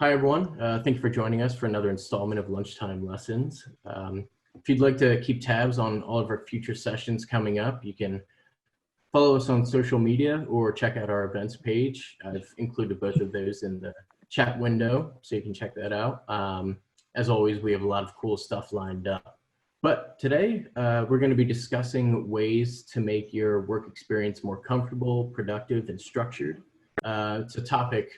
Hi, everyone. Thank you for joining us for another installment of Lunchtime Lessons. If you'd like to keep tabs on all of our future sessions coming up, you can follow us on social media or check out our events page. I've included both of those in the chat window, so you can check that out. As always, we have a lot of cool stuff lined up. But today, we're going to be discussing ways to make your work experience more comfortable, productive, and structured. It's a topic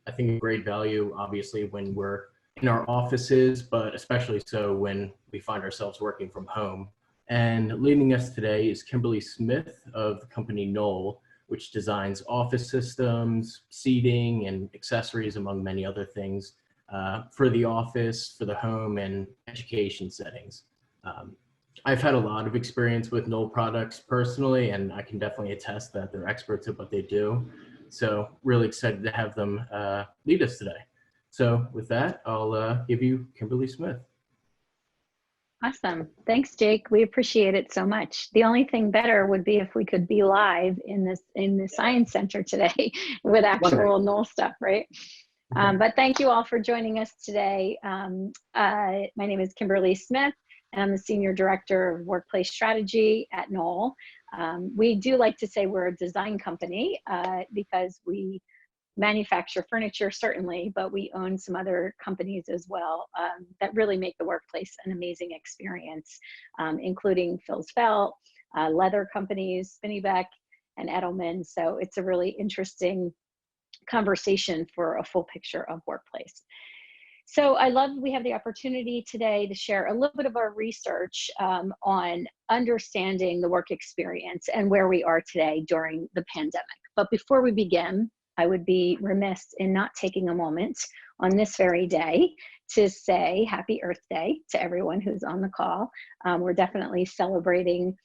I think of great value, obviously, when we're in our offices, but especially so when we find ourselves working from home. And leading us today is Kimberly Smith of the company Knoll, which designs office systems, seating, and accessories, among many other things, for the office, for the home, and education settings. I've had a lot of experience with Knoll products personally, and I can definitely attest that they're experts at what they do. So really excited to have them lead us today. So with that, I'll give you Kimberly Smith. Awesome. Thanks, Jake. We appreciate it so much. The only thing better would be if we could be live in the Science Center today with actual Knoll stuff, right? But thank you all for joining us today. My name is Kimberly Smith, and I'm the Senior Director of Workplace Strategy at Knoll. We do like to say we're a design company because we manufacture furniture, certainly, but we own some other companies as well that really make the workplace an amazing experience, including Phil's Felt, leather companies, Spinnebeck, and Edelman. So it's a really interesting conversation for a full picture of workplace. So I love we have the opportunity today to share a little bit of our research on understanding the work experience and where we are today during the pandemic. But before we begin, I would be remiss in not taking a moment on this very day to say Happy Earth Day to everyone who's on the call. We're definitely celebrating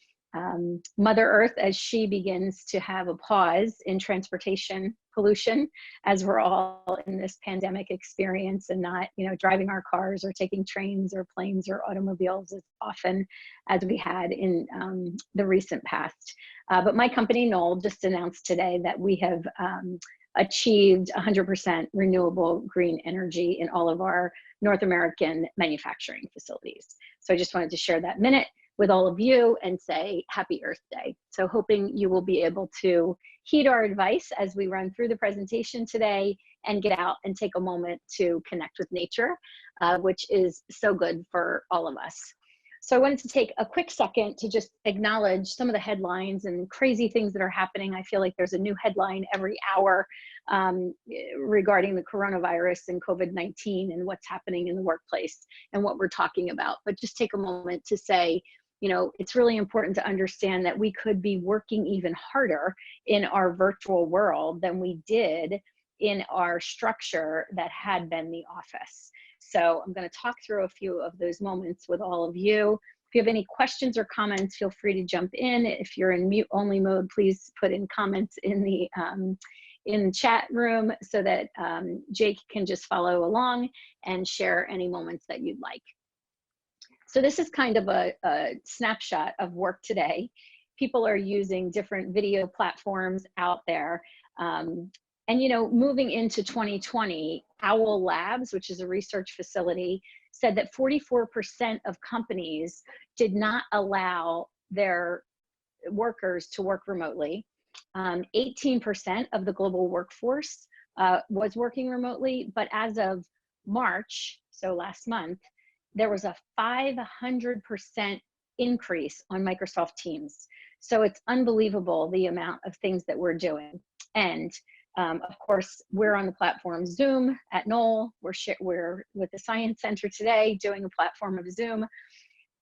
Mother Earth as she begins to have a pause in transportation pollution, as we're all in this pandemic experience and not, driving our cars or taking trains or planes or automobiles as often as we had in the recent past. But my company, Knoll, just announced today that we have achieved 100% renewable green energy in all of our North American manufacturing facilities. So I just wanted to share that minute with all of you and say Happy Earth Day. So hoping you will be able to heed our advice as we run through the presentation today and get out and take a moment to connect with nature, which is so good for all of us. So I wanted to take a quick second to just acknowledge some of the headlines and crazy things that are happening. I feel like there's a new headline every hour regarding the coronavirus and COVID-19 and what's happening in the workplace and what we're talking about. But just take a moment to say, it's really important to understand that we could be working even harder in our virtual world than we did in our structure that had been the office. So I'm going to talk through a few of those moments with all of you. If you have any questions or comments, feel free to jump in. If you're in mute only mode, please put in comments in the chat room so that Jake can just follow along and share any moments that you'd like. So this is kind of a snapshot of work today. People are using different video platforms out there. And moving into 2020, Owl Labs, which is a research facility, said that 44% of companies did not allow their workers to work remotely. 18% of the global workforce was working remotely, but as of March, so last month, there was a 500% increase on Microsoft Teams. So it's unbelievable the amount of things that we're doing. And of course, we're on the platform Zoom at Knoll. We're with the Science Center today doing a platform of Zoom.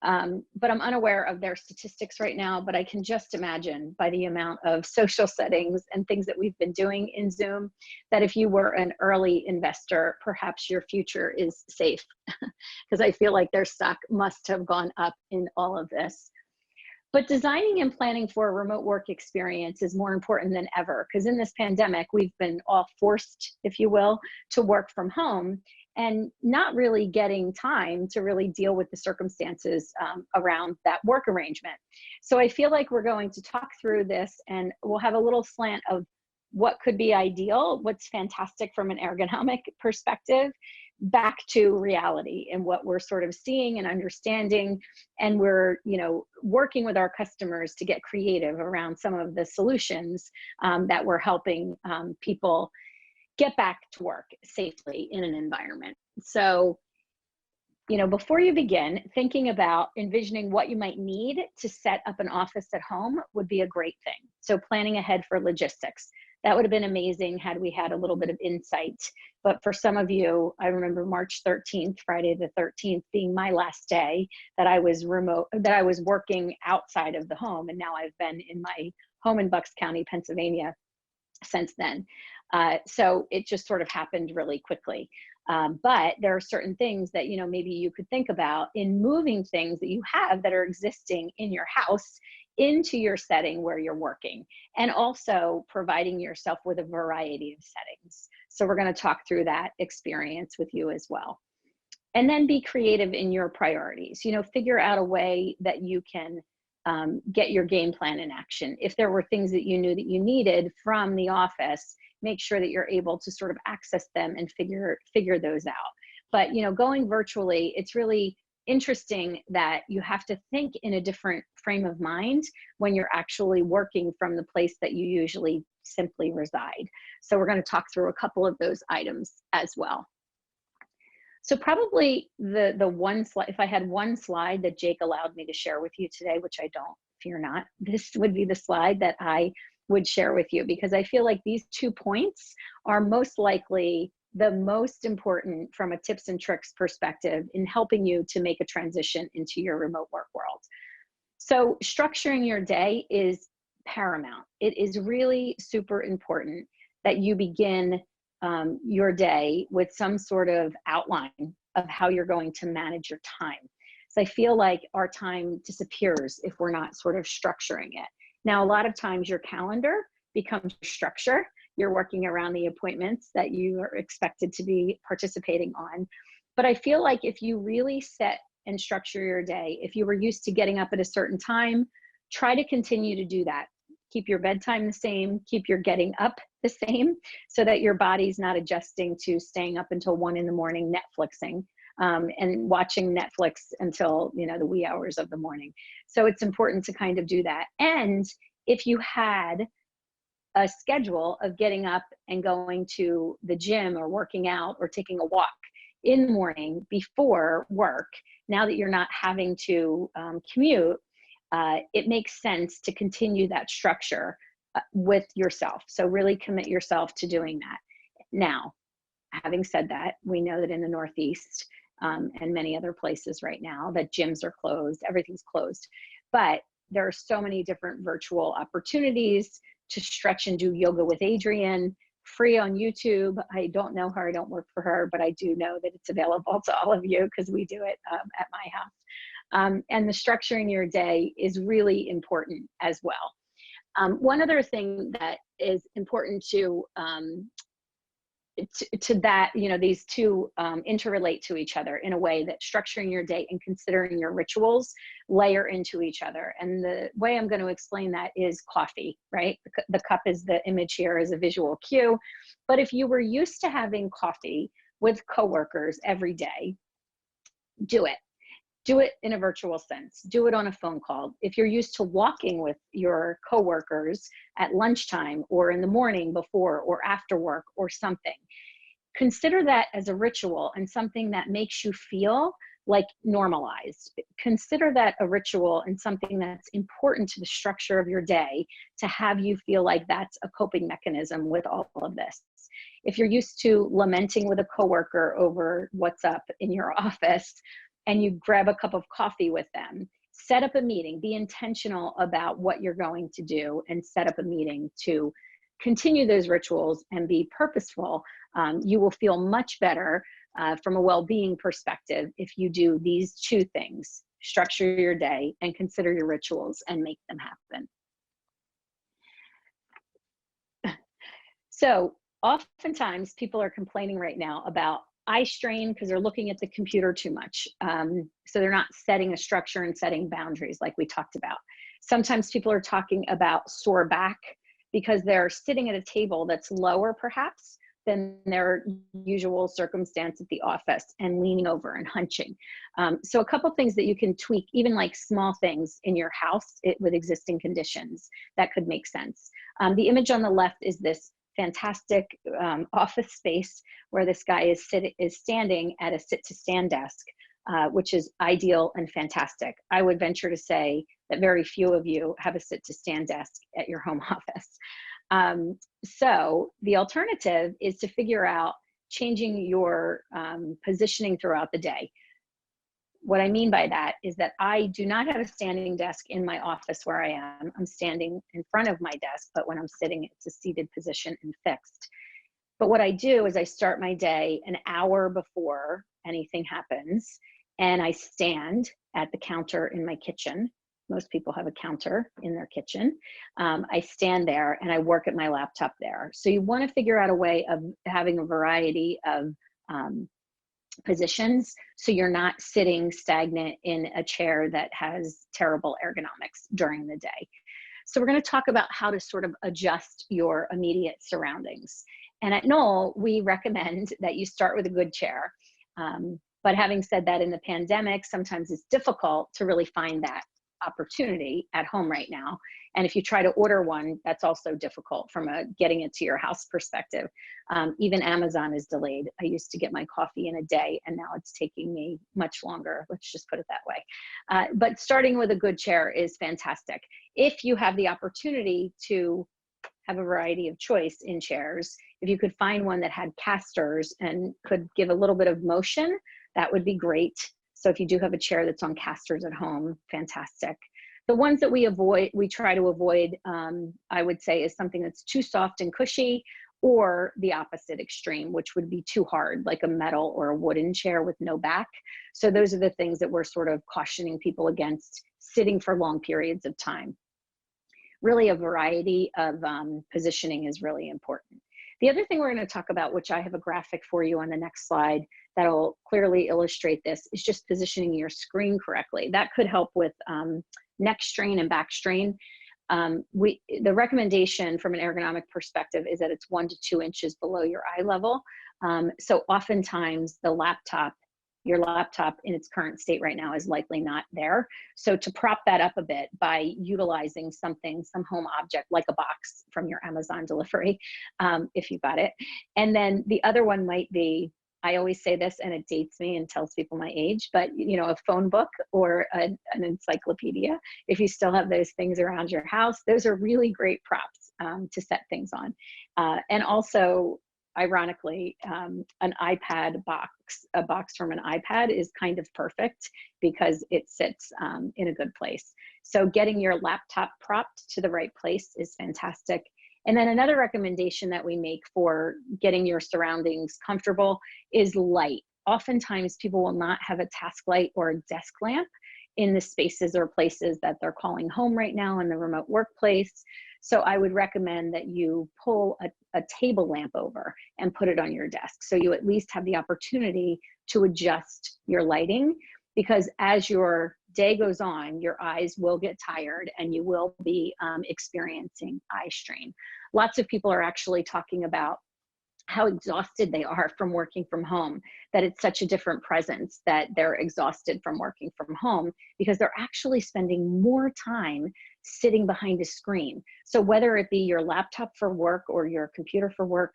But I'm unaware of their statistics right now, but I can just imagine by the amount of social settings and things that we've been doing in Zoom, that if you were an early investor, perhaps your future is safe, because I feel like their stock must have gone up in all of this. But designing and planning for a remote work experience is more important than ever, because in this pandemic, we've been all forced, if you will, to work from home and not really getting time to really deal with the circumstances around that work arrangement. So I feel like we're going to talk through this, and we'll have a little slant of what could be ideal, what's fantastic from an ergonomic perspective, back to reality and what we're sort of seeing and understanding. And we're, working with our customers to get creative around some of the solutions that we're helping people get back to work safely in an environment. So, before you begin thinking about envisioning what you might need to set up an office at home would be a great thing. So planning ahead for logistics. That would have been amazing had we had a little bit of insight. But for some of you, I remember March 13th, Friday the 13th, being my last day that I was working outside of the home. And now I've been in my home in Bucks County, Pennsylvania since then. So it just sort of happened really quickly. But there are certain things that, maybe you could think about in moving things that you have that are existing in your house into your setting where you're working, and also providing yourself with a variety of settings. So we're going to talk through that experience with you as well. And then be creative in your priorities, figure out a way that you can get your game plan in action. If there were things that you knew that you needed from the office, make sure that you're able to sort of access them and figure those out. But, going virtually, it's really interesting that you have to think in a different frame of mind when you're actually working from the place that you usually simply reside. So we're going to talk through a couple of those items as well. So probably the one slide, if I had one slide that Jake allowed me to share with you today, which I don't, fear not, this would be the slide that I would share with you, because I feel like these 2 points are most likely the most important from a tips and tricks perspective in helping you to make a transition into your remote work world. So structuring your day is paramount. It is really super important that you begin your day with some sort of outline of how you're going to manage your time. So I feel like our time disappears if we're not sort of structuring it. Now, a lot of times your calendar becomes structure. You're working around the appointments that you are expected to be participating on. But I feel like if you really set and structure your day, if you were used to getting up at a certain time, try to continue to do that. Keep your bedtime the same, keep your getting up the same, so that your body's not adjusting to staying up until 1 in the morning Netflixing and watching Netflix until, the wee hours of the morning. So it's important to kind of do that. And if you had a schedule of getting up and going to the gym or working out or taking a walk in the morning before work, now that you're not having to commute, it makes sense to continue that structure with yourself. So really commit yourself to doing that. Now, having said that, we know that in the Northeast and many other places right now that gyms are closed, everything's closed. But there are so many different virtual opportunities to stretch and do yoga with Adrienne, free on YouTube. I don't know her, I don't work for her, but I do know that it's available to all of you because we do it at my house. And the structuring your day is really important as well. One other thing that is important to that, these two interrelate to each other in a way that structuring your day and considering your rituals layer into each other. And the way I'm going to explain that is coffee, right? The cup is the image here as a visual cue. But if you were used to having coffee with coworkers every day, do it. Do it in a virtual sense. Do it on a phone call. If you're used to walking with your coworkers at lunchtime or in the morning before or after work or something, consider that as a ritual and something that makes you feel like normalized. Consider that a ritual and something that's important to the structure of your day to have you feel like that's a coping mechanism with all of this. If you're used to lamenting with a coworker over what's up in your office, and you grab a cup of coffee with them, set up a meeting, be intentional about what you're going to do and set up a meeting to continue those rituals and be purposeful. You will feel much better from a well-being perspective if you do these two things: structure your day and consider your rituals and make them happen. So oftentimes people are complaining right now about eye strain because they're looking at the computer too much. So they're not setting a structure and setting boundaries like we talked about. Sometimes people are talking about sore back because they're sitting at a table that's lower perhaps than their usual circumstance at the office and leaning over and hunching. So a couple things that you can tweak, even like small things in your house with existing conditions that could make sense. The image on the left is this fantastic office space where this guy is standing at a sit-to-stand desk, which is ideal and fantastic. I would venture to say that very few of you have a sit-to-stand desk at your home office. So the alternative is to figure out changing your positioning throughout the day. What I mean by that is that I do not have a standing desk in my office where I am. I'm standing in front of my desk, but when I'm sitting, it's a seated position and fixed. But what I do is I start my day an hour before anything happens, and I stand at the counter in my kitchen. Most people have a counter in their kitchen. I stand there and I work at my laptop there. So you want to figure out a way of having a variety of positions, so you're not sitting stagnant in a chair that has terrible ergonomics during the day. So we're going to talk about how to sort of adjust your immediate surroundings. And at Knoll, we recommend that you start with a good chair. But having said that, in the pandemic, sometimes it's difficult to really find that opportunity at home right now. And if you try to order one, that's also difficult from a getting it to your house perspective. Even Amazon is delayed. I used to get my coffee in a day, and now it's taking me much longer. Let's just put it that way. But starting with a good chair is fantastic. If you have the opportunity to have a variety of choice in chairs, if you could find one that had casters and could give a little bit of motion, that would be great. So if you do have a chair that's on casters at home, fantastic. The ones that we try to avoid, I would say, is something that's too soft and cushy, or the opposite extreme, which would be too hard, like a metal or a wooden chair with no back. So those are the things that we're sort of cautioning people against sitting for long periods of time. Really, a variety of positioning is really important. The other thing we're going to talk about, which I have a graphic for you on the next slide that'll clearly illustrate this, is just positioning your screen correctly. That could help with neck strain and back strain. The recommendation from an ergonomic perspective is that it's 1 to 2 inches below your eye level. So oftentimes your laptop in its current state right now is likely not there. So to prop that up a bit by utilizing some home object like a box from your Amazon delivery, if you got it. And then the other one might be, I always say this and it dates me and tells people my age, but a phone book or an encyclopedia, if you still have those things around your house, those are really great props to set things on. And also, ironically, an iPad box, a box from an iPad is kind of perfect because it sits in a good place. So getting your laptop propped to the right place is fantastic. And then another recommendation that we make for getting your surroundings comfortable is light. Oftentimes people will not have a task light or a desk lamp in the spaces or places that they're calling home right now in the remote workplace. So I would recommend that you pull a table lamp over and put it on your desk, so you at least have the opportunity to adjust your lighting, because as your day goes on, your eyes will get tired and you will be experiencing eye strain. Lots of people are actually talking about how exhausted they are from working from home, that it's such a different presence, that they're exhausted from working from home because they're actually spending more time sitting behind a screen. So whether it be your laptop for work or your computer for work,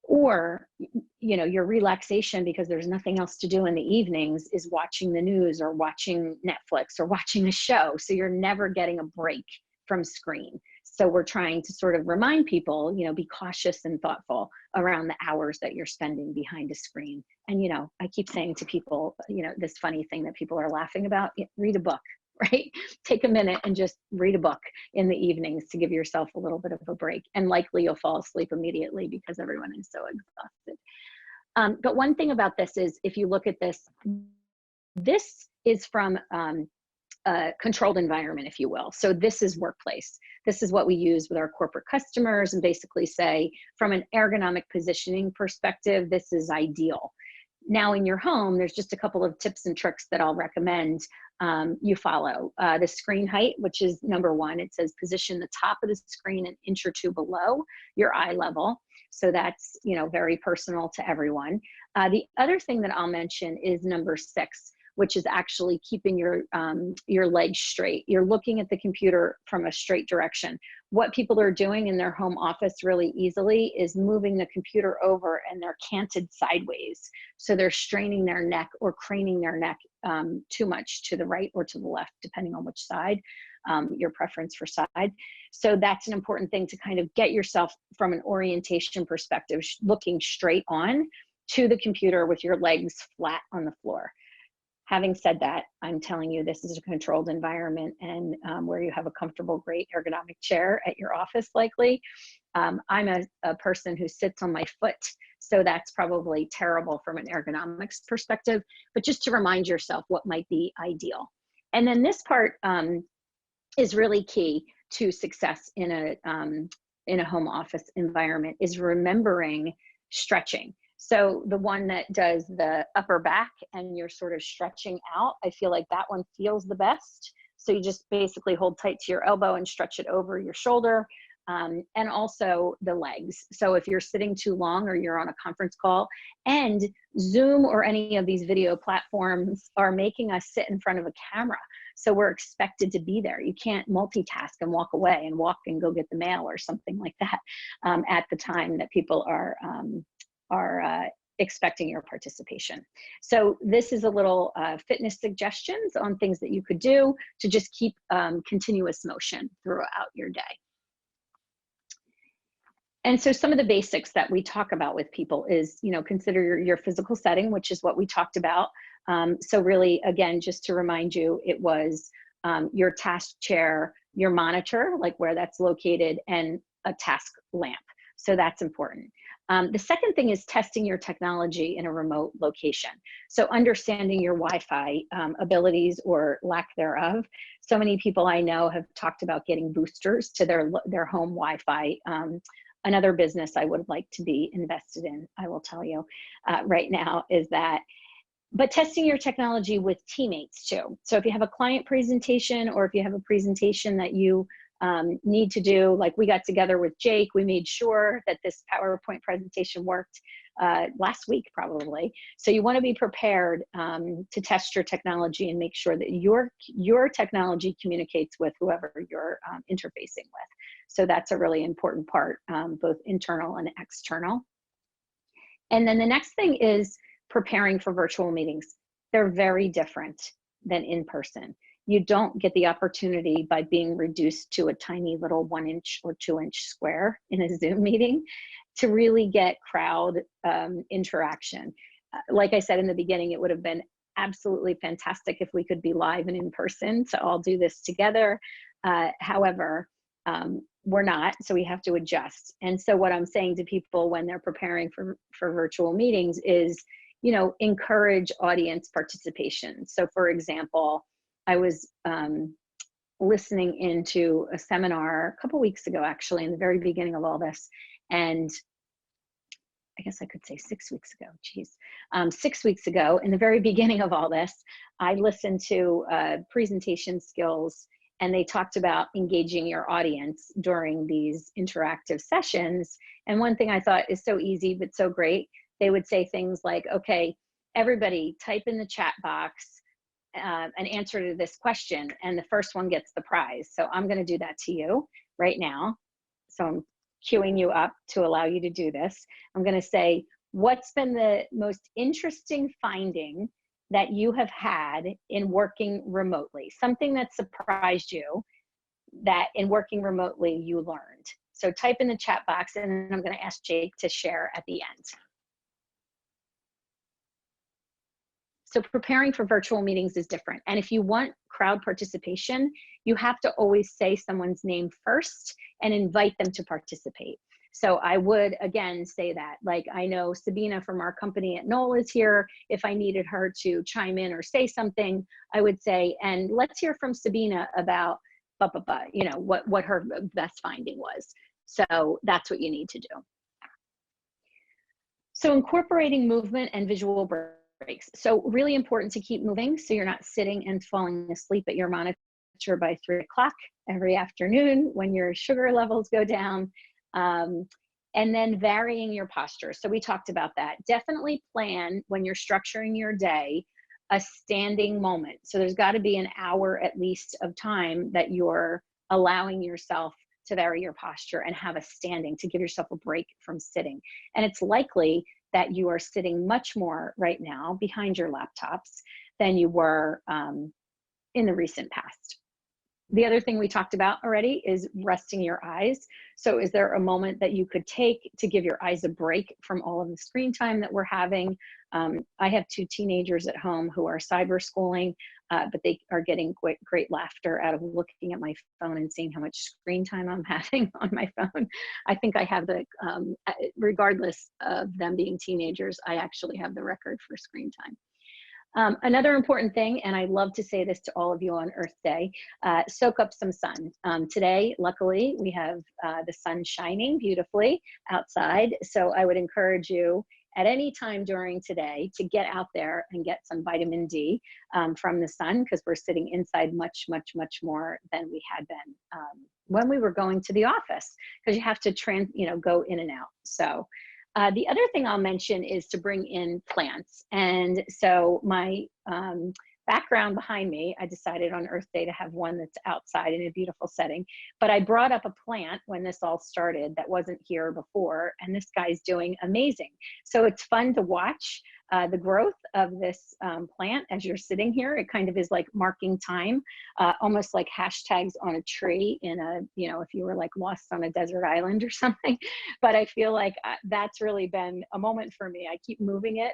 or your relaxation because there's nothing else to do in the evenings is watching the news or watching Netflix or watching a show. So you're never getting a break from screen. So we're trying to sort of remind people, be cautious and thoughtful around the hours that you're spending behind a screen. And, I keep saying to people, this funny thing that people are laughing about, read a book, right? Take a minute and just read a book in the evenings to give yourself a little bit of a break. And likely you'll fall asleep immediately because everyone is so exhausted. But one thing about this is, if you look at this, this is from a controlled environment, if you will. So this is workplace. This is what we use with our corporate customers and basically say, from an ergonomic positioning perspective, this is ideal. Now in your home, there's just a couple of tips and tricks that I'll recommend you follow. The screen height, which is number one, it says position the top of the screen an inch or two below your eye level. So that's, you know, very personal to everyone. The other thing that I'll mention is number 6, which is actually keeping your legs straight. You're looking at the computer from a straight direction. What people are doing in their home office really easily is moving the computer over and they're canted sideways. So they're straining their neck or craning their neck too much to the right or to the left, depending on which side, your preference for side. So that's an important thing to kind of get yourself from an orientation perspective, looking straight on to the computer with your legs flat on the floor. Having said that, I'm telling you, this is a controlled environment, and where you have a comfortable, great ergonomic chair at your office, likely. I'm a person who sits on my foot, so that's probably terrible from an ergonomics perspective, but just to remind yourself what might be ideal. And then this part is really key to success in a home office environment, is remembering stretching. So the one that does the upper back and you're sort of stretching out, I feel like that one feels the best. So you just basically hold tight to your elbow and stretch it over your shoulder, and also the legs. So if you're sitting too long or you're on a conference call, and Zoom or any of these video platforms are making us sit in front of a camera. So we're expected to be there. You can't multitask and walk away and walk and go get the mail or something like that at the time that people are expecting your participation. So this is a little fitness suggestions on things that you could do to just keep continuous motion throughout your day. And so some of the basics that we talk about with people is, you know, consider your physical setting, which is what we talked about. So really, again, just to remind you, it was your task chair, your monitor, like where that's located, and a task lamp. So that's important. The second thing is testing your technology in a remote location. So understanding your Wi-Fi abilities or lack thereof. So many people I know have talked about getting boosters to their home Wi-Fi. Another business I would like to be invested in, I will tell you right now, is that, but testing your technology with teammates too. So if you have a client presentation, or if you have a presentation that you need to do, like we got together with Jake, we made sure that this PowerPoint presentation worked last week probably. So you want to be prepared to test your technology and make sure that your technology communicates with whoever you're interfacing with. So that's a really important part, both internal and external. And then the next thing is preparing for virtual meetings. They're very different than in person. You don't get the opportunity by being reduced to a tiny little 1-inch or 2-inch square in a Zoom meeting to really get crowd interaction. Like I said in the beginning, it would have been absolutely fantastic if we could be live and in person to all do this together. However, we're not, so we have to adjust. And so what I'm saying to people when they're preparing for virtual meetings is, you know, encourage audience participation. So for example, I was listening into a seminar a couple weeks ago, actually, in the very beginning of all this. And I guess I could say 6 weeks ago, geez. 6 weeks ago, in the very beginning of all this, I listened to presentation skills, and they talked about engaging your audience during these interactive sessions. And one thing I thought is so easy, but so great, they would say things like, okay, everybody type in the chat box an answer to this question, and the first one gets the prize. So I'm going to do that to you right now. So I'm queuing you up to allow you to do this. I'm going to say, what's been the most interesting finding that you have had in working remotely? Something that surprised you that in working remotely you learned. So type in the chat box, and then I'm going to ask Jake to share at the end. So preparing for virtual meetings is different. And if you want crowd participation, you have to always say someone's name first and invite them to participate. So I would, again, say that, like, I know Sabina from our company at Knoll is here. If I needed her to chime in or say something, I would say, and let's hear from Sabina about, you know, what her best finding was. So that's what you need to do. So incorporating movement and visual breaks. So really important to keep moving so you're not sitting and falling asleep at your monitor by 3 o'clock every afternoon when your sugar levels go down. And then varying your posture. So we talked about that. Definitely plan when you're structuring your day a standing moment. So there's got to be an hour at least of time that you're allowing yourself to vary your posture and have a standing to give yourself a break from sitting. And it's likely that you are sitting much more right now behind your laptops than you were in the recent past. The other thing we talked about already is resting your eyes. So is there a moment that you could take to give your eyes a break from all of the screen time that we're having? I have 2 teenagers at home who are cyber schooling, but they are getting great laughter out of looking at my phone and seeing how much screen time I'm having on my phone. I think I have the, regardless of them being teenagers, I actually have the record for screen time. Another important thing, and I love to say this to all of you on Earth Day, soak up some sun. Today, luckily, we have the sun shining beautifully outside. So I would encourage you at any time during today to get out there and get some vitamin D from the sun, because we're sitting inside much, much, much more than we had been when we were going to the office, because you have to go in and out. So the other thing I'll mention is to bring in plants. And so my background behind me, I decided on Earth Day to have one that's outside in a beautiful setting. But I brought up a plant when this all started that wasn't here before, and this guy's doing amazing. So it's fun to watch the growth of this plant as you're sitting here. It kind of is like marking time, almost like hashtags on a tree in a, if you were like lost on a desert island or something. But I feel like that's really been a moment for me. I keep moving it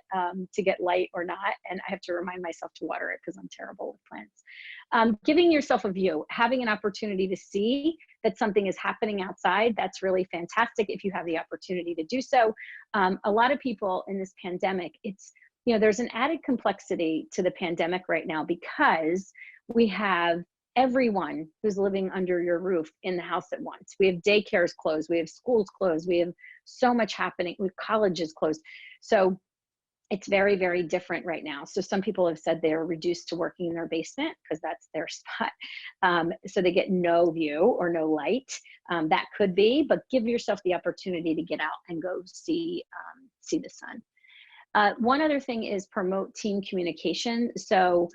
to get light or not, and I have to remind myself to water it because I'm terrible with plants. Giving yourself a view, having an opportunity to see that something is happening outside, that's really fantastic if you have the opportunity to do so. A lot of people in this pandemic, there's an added complexity to the pandemic right now because we have everyone who's living under your roof in the house at once. We have daycares closed, we have schools closed, we have so much happening, with colleges closed. So it's very, very different right now. So some people have said they're reduced to working in their basement because that's their spot. So they get no view or no light. That could be, but give yourself the opportunity to get out and go see the sun. One other thing is promote team communication. So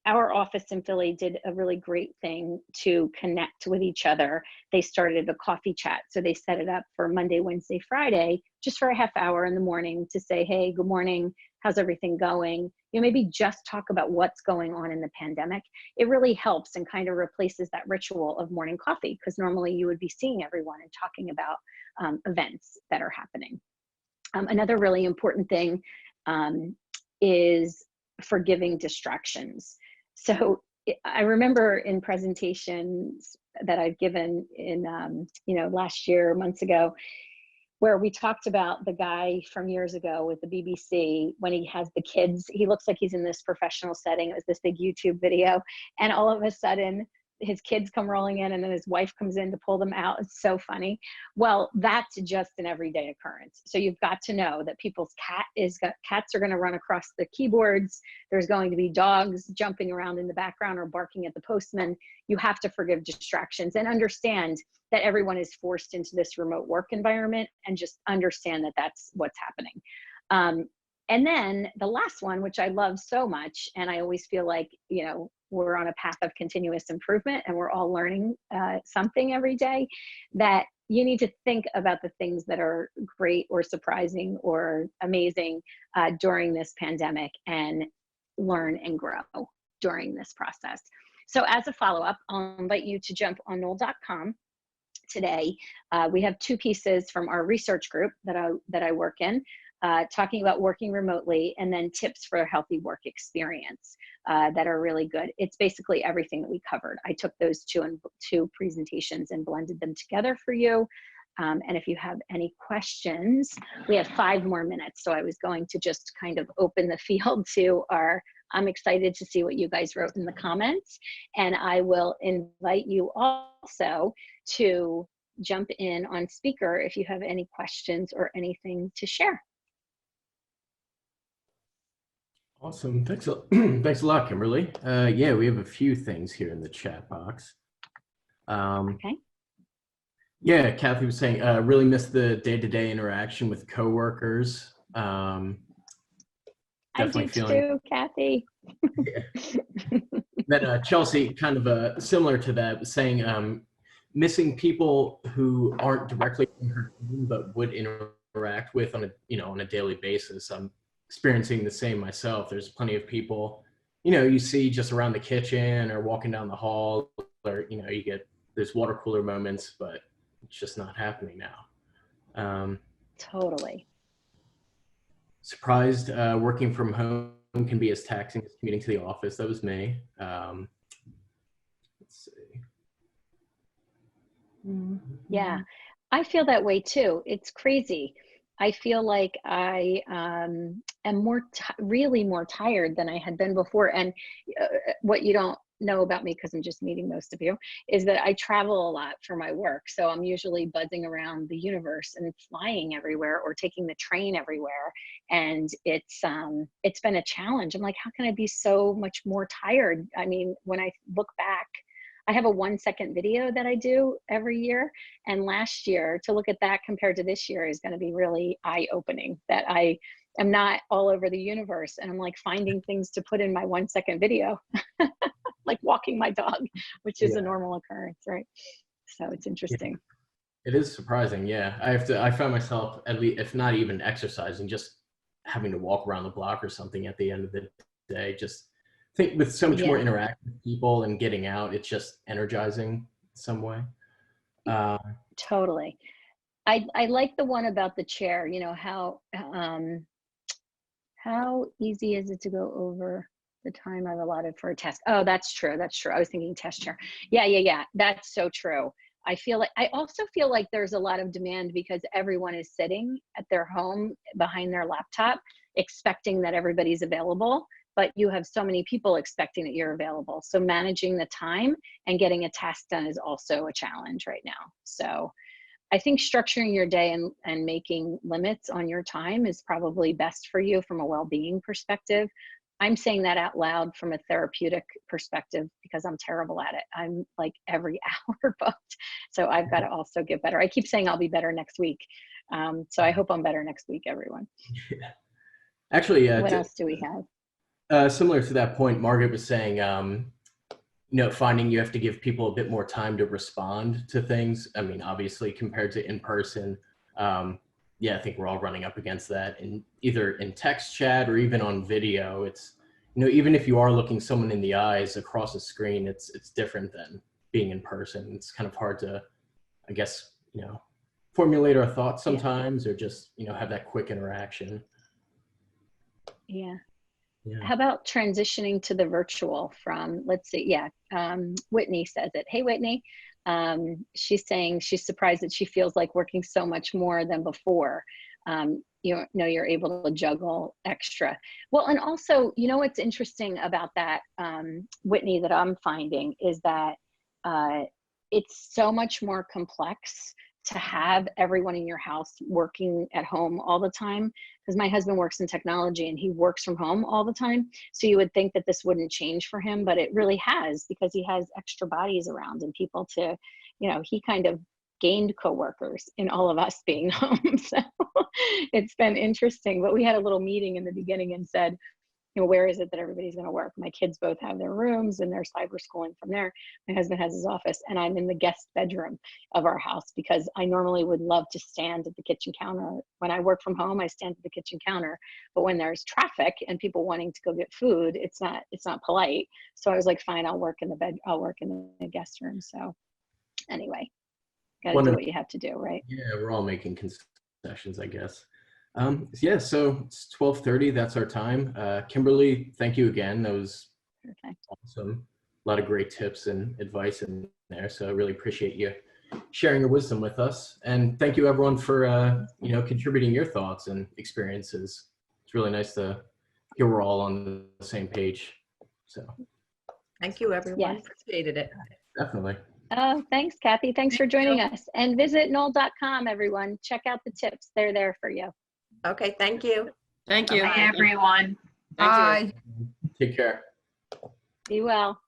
our office in Philly did a really great thing to connect with each other. They started a coffee chat. So they set it up for Monday, Wednesday, Friday, just for a half hour in the morning to say, hey, good morning, how's everything going? Maybe just talk about what's going on in the pandemic. It really helps and kind of replaces that ritual of morning coffee, because normally you would be seeing everyone and talking about events that are happening. Another really important thing is forgiving distractions. So I remember in presentations that I've given in, last year, months ago, where we talked about the guy from years ago with the BBC, when he has the kids, he looks like he's in this professional setting. It was this big YouTube video. And all of a sudden, his kids come rolling in and then his wife comes in to pull them out. It's so funny. Well, that's just an everyday occurrence. So you've got to know that people's cats are going to run across the keyboards. There's going to be dogs jumping around in the background or barking at the postman. You have to forgive distractions and understand that everyone is forced into this remote work environment, and just understand that that's what's happening. And then the last one, which I love so much, and I always feel like, we're on a path of continuous improvement and we're all learning something every day, that you need to think about the things that are great or surprising or amazing during this pandemic, and learn and grow during this process. So as a follow-up, I'll invite you to jump on Knoll.com today. We have 2 pieces from our research group that I work in, talking about working remotely, and then tips for a healthy work experience that are really good. It's basically everything that we covered. I took those two presentations and blended them together for you. And if you have any questions, we have 5 more minutes. So I was going to just kind of open the field to I'm excited to see what you guys wrote in the comments. And I will invite you also to jump in on speaker if you have any questions or anything to share. Awesome. Thanks thanks a lot, Kimberly. Yeah, we have a few things here in the chat box. Okay. Yeah, Kathy was saying, really miss the day-to-day interaction with coworkers. I Definitely do feeling. too, Kathy. Yeah. Then Chelsea, kind of similar to that, was saying missing people who aren't directly in her team but would interact with on a daily basis. I'm experiencing the same myself. There's plenty of people, you see just around the kitchen or walking down the hall, or you get there's water cooler moments, but it's just not happening now. Totally. Surprised working from home can be as taxing as commuting to the office. That was me. Let's see. Yeah, I feel that way too. It's crazy. I feel like I am really more tired than I had been before. And what you don't know about me, because I'm just meeting most of you, is that I travel a lot for my work. So I'm usually buzzing around the universe and flying everywhere or taking the train everywhere. And it's been a challenge. I'm like, how can I be so much more tired? I mean, when I look back, I have a 1-second video that I do every year. And last year, to look at that compared to this year is going to be really eye-opening, that I am not all over the universe and I'm like finding things to put in my 1-second video, like walking my dog, which is a normal occurrence, right? So it's interesting. It is surprising, yeah. I find myself, at least, if not even exercising, just having to walk around the block or something at the end of the day. Just think with so much more interacting with people and getting out, it's just energizing in some way. Totally. I like the one about the chair, how easy is it to go over the time I've allotted for a test? Oh, that's true. That's true. I was thinking test chair. Yeah. That's so true. I also feel like there's a lot of demand because everyone is sitting at their home behind their laptop, expecting that everybody's available, but you have so many people expecting that you're available. So managing the time and getting a task done is also a challenge right now. So I think structuring your day and making limits on your time is probably best for you from a well-being perspective. I'm saying that out loud from a therapeutic perspective because I'm terrible at it. I'm like every hour booked. So I've got to also get better. I keep saying I'll be better next week. So I hope I'm better next week, everyone. Actually, what else do we have? Similar to that point, Margaret was saying, finding you have to give people a bit more time to respond to things. I mean, obviously, compared to in person, I think we're all running up against that. And either in text chat or even on video, it's even if you are looking someone in the eyes across a screen, it's different than being in person. It's kind of hard to, I guess, formulate our thoughts sometimes, or just have that quick interaction. Yeah. How about transitioning to the virtual from, let's see, Whitney says it. Hey, Whitney. She's saying she's surprised that she feels like working so much more than before. You're able to juggle extra. Well, and also, what's interesting about that, Whitney, that I'm finding is that it's so much more complex to have everyone in your house working at home all the time, because my husband works in technology and he works from home all the time. So you would think that this wouldn't change for him, but it really has, because he has extra bodies around and people to, he kind of gained coworkers in all of us being home. So it's been interesting, but we had a little meeting in the beginning and said, where is it that everybody's going to work? My kids both have their rooms and they're cyber schooling from there. My husband has his office and I'm in the guest bedroom of our house, because I normally would love to stand at the kitchen counter. When I work from home, I stand at the kitchen counter, but when there's traffic and people wanting to go get food, it's not polite. So I was like, fine, I'll work in the guest room. So anyway, got to do what you have to do, right? Yeah, we're all making concessions, I guess. So it's 12:30. That's our time. Kimberly, thank you again. That was awesome. A lot of great tips and advice in there. So I really appreciate you sharing your wisdom with us. And thank you, everyone, for contributing your thoughts and experiences. It's really nice to hear we're all on the same page. So thank you, everyone. Yes. Appreciated it. Definitely. Oh, thanks, Kathy. Thanks for joining us. And visit knoll.com, everyone. Check out the tips. They're there for you. Okay, thank you. Thank you. Bye-bye. Everyone. Thank you. Bye. Take care. Be well.